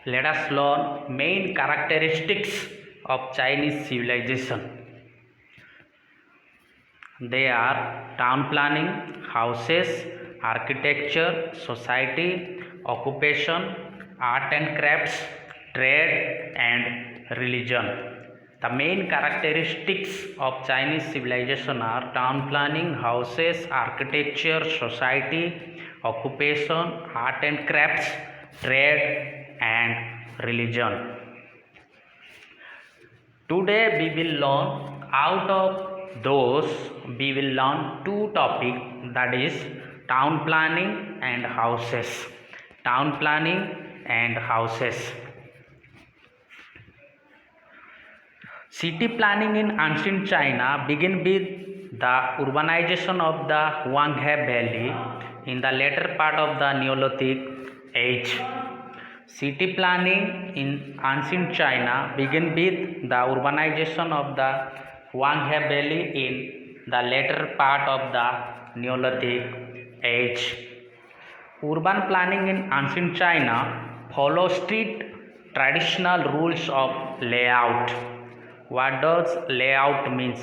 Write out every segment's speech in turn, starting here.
Let us learn main characteristics of Chinese civilization. They are town planning, houses, architecture, society, occupation, art and crafts, trade, and religion. The main characteristics of Chinese civilization are town planning, houses, architecture, society, occupation, art and crafts, trade, and religion. Today we will learn out of those we will learn two topics, that is town planning and houses. Town planning and houses. City planning in ancient China began with the urbanization of the Huanghe Valley in the later part of the Neolithic age. City planning in ancient China began with the urbanization of the Huanghe Valley in the later part of the Neolithic age. Urban planning in ancient China follows strict traditional rules of layout. What does layout means?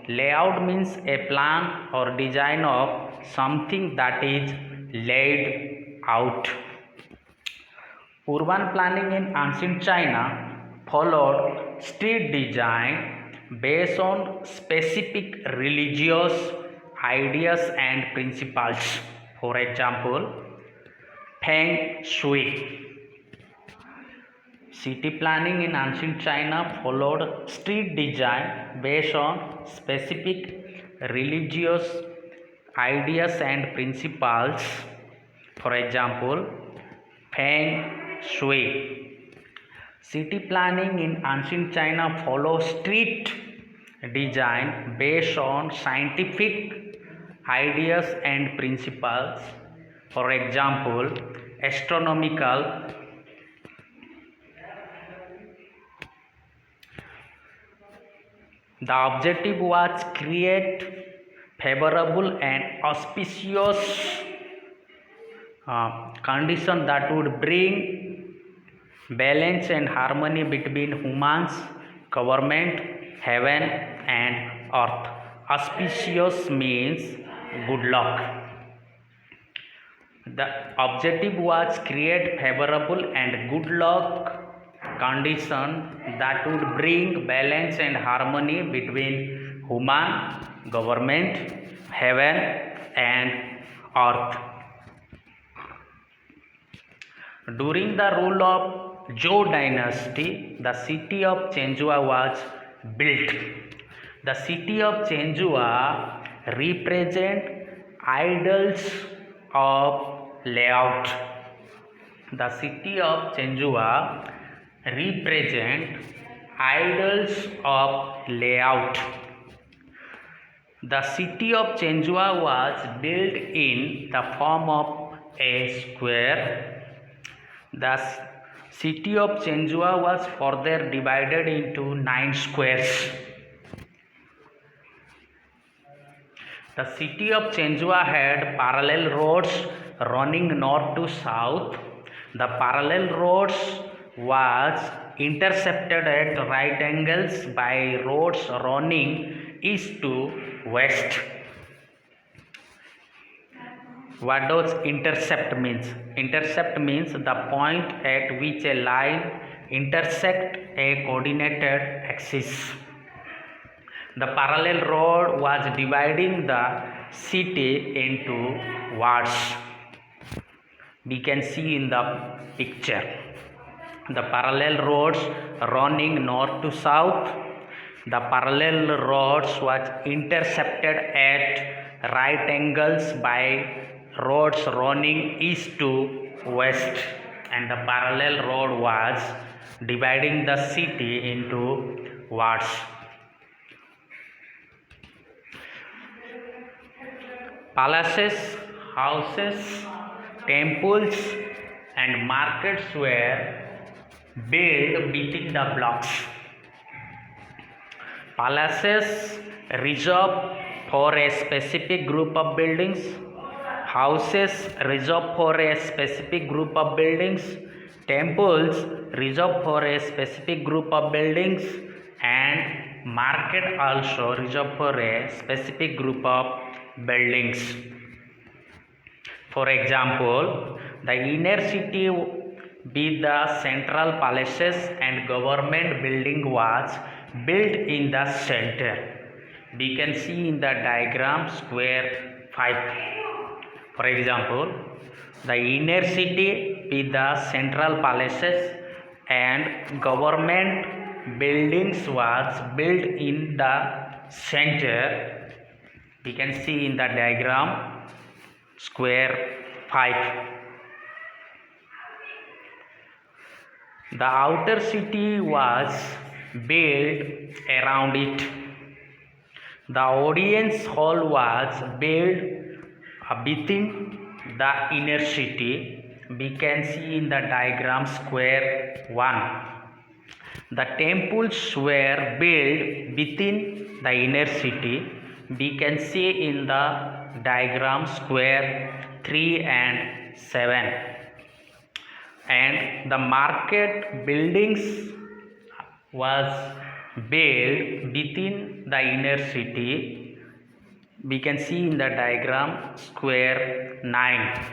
Layout means a plan or design of something that is laid out. Urban planning in ancient China followed strict design based on specific religious ideas and principles. For example, Feng Shui. City planning in ancient China followed strict design based on specific religious ideas and principles. For example, Feng Shui. City planning in ancient China follows strict design based on scientific ideas and principles. For example, astronomical. The objective was create favorable and auspicious condition that would bring balance and harmony between humans, government, heaven and earth. Auspicious means good luck. The objective was create favorable and good luck condition that would bring balance and harmony between human, government, heaven and earth. During the rule of Zhou dynasty, the city of Zhenhua was built. The city of Zhenhua represent idols of layout. The city of Zhenhua represent idols of layout. The city of Zhenhua was built in the form of a square. The city of Zhenhua was further divided into 9 squares. The city of Zhenhua had parallel roads running north to south. The parallel roads was intercepted at right angles by roads running east to west. What does intercept means? Intercept means the point at which a line intersects a coordinated axis. The parallel road was dividing the city into wards. We can see in the picture. The parallel roads running north to south. The parallel roads was intercepted at right angles by roads running east to west, and the parallel road was dividing the city into wards. Palaces, houses, temples and markets were built within the blocks. Palaces reserved for a specific group of buildings. Houses reserved for a specific group of buildings. Temples reserved for a specific group of buildings, and market also reserved for a specific group of buildings. For example, the inner city with the central palaces and government building was built in the center. We can see in the diagram square 5. For example, the inner city with the central palaces and government buildings was built in the center. We can see in the diagram square 5. The outer city was built around it. The audience hall was built within the inner city. We can see in the diagram square 1. The temples were built within the inner city. We can see in the diagram square 3 and 7. And the market buildings was built within the inner city. We can see in the diagram square 9.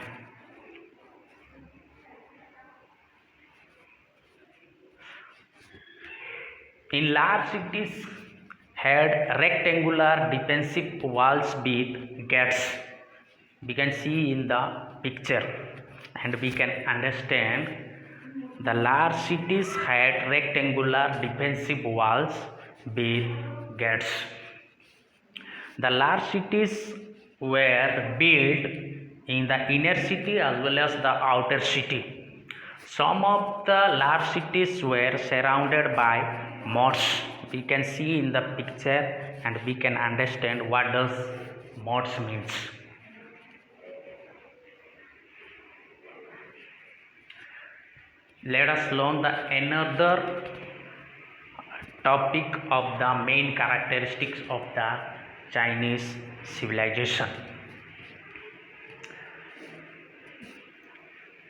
In large cities had rectangular defensive walls with gates. We can see in the picture and we can understand the large cities had rectangular defensive walls with gates. The large cities were built in the inner city as well as the outer city. Some of the large cities were surrounded by moats. We can see in the picture and we can understand what does moats means. Let us learn the another topic of the main characteristics of the Chinese civilization.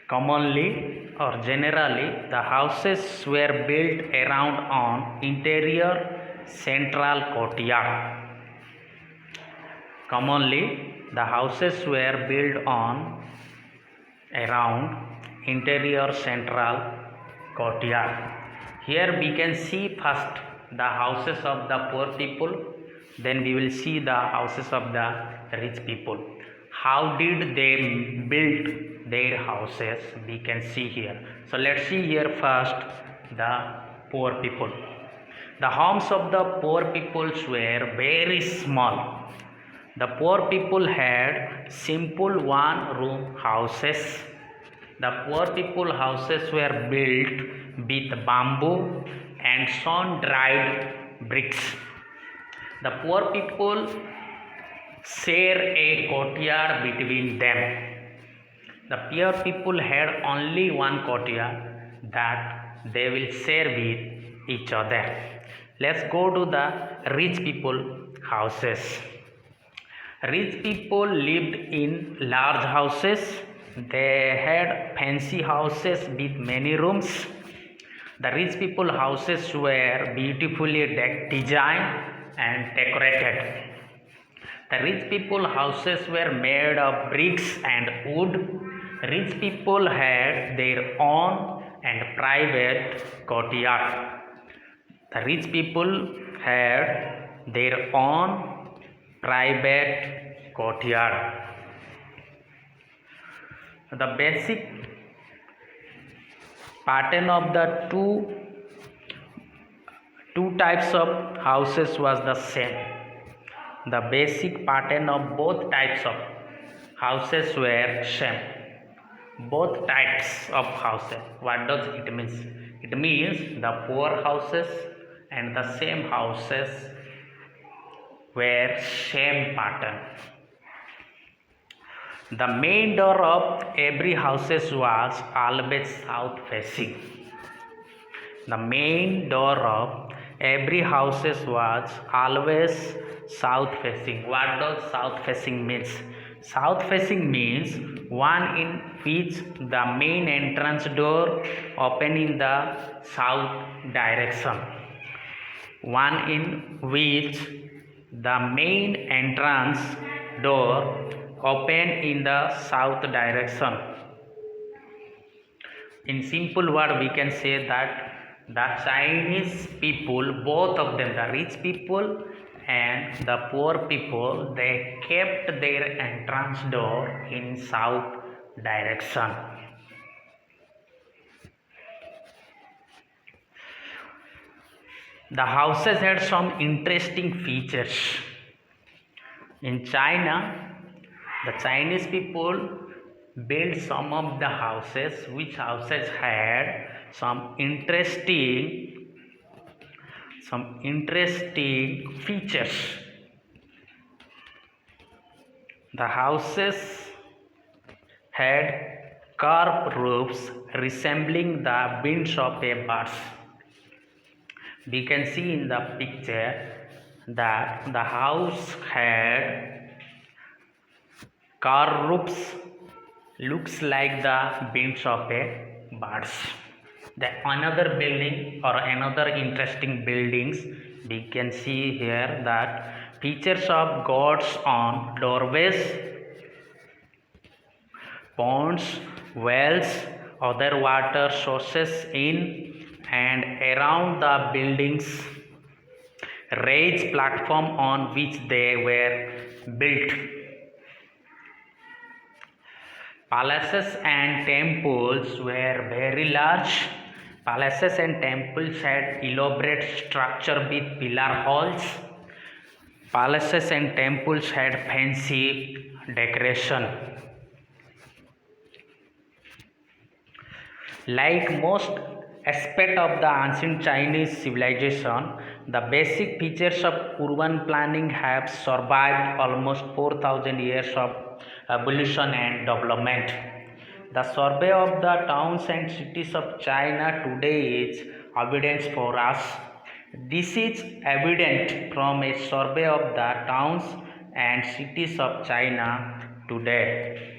Commonly or generally, the houses were built around an interior central courtyard. Commonly, the houses were built on around interior central courtyard. Here we can see first the houses of the poor people, then we will see the houses of the rich people. How did they build their houses? We can see here. So let's see here first the poor people. The homes of the poor peoples were very small. The poor people had simple one-room houses. The poor people houses were built with bamboo and sun-dried bricks. The poor people share a courtyard between them. The poor people had only one courtyard that they will share with each other. Let's go to the rich people houses. Rich people lived in large houses. They had fancy houses with many rooms. The rich people houses were beautifully designed and decorated. The rich people houses were made of bricks and wood. Rich people had their own and private courtyard. The rich people had their own private courtyard. The basic pattern of the two types of houses was the same. The basic pattern of both types of houses were same. Both types of houses. What does it mean? It means the poor houses and the same houses were same pattern. The main door of every houses was always south facing. The main door of every houses was always south facing. What does south facing means? South facing means one in which the main entrance door open in the south direction. One in which the main entrance door open in the south direction. In simple word, we can say that the Chinese people, both of them, the rich people and the poor people, they kept their entrance door in south direction. The houses had some interesting features. In China, the Chinese people built some of the houses, which houses had some interesting features. The houses had carved roofs resembling the wings of a bird. We can see in the picture that the house had carved roofs, looks like the wings of a bird. The another building or another interesting buildings, we can see here that pictures of gods on doorways, ponds, wells, other water sources in and around the buildings, raised platform on which they were built. Palaces and temples were very large. Palaces and temples had elaborate structure with pillar halls. Palaces and temples had fancy decoration. Like most aspect of the ancient Chinese civilization, the basic features of urban planning have survived almost 4,000 years of evolution and development. The survey of the towns and cities of China today is evidence for us. This is evident from a survey of the towns and cities of China today.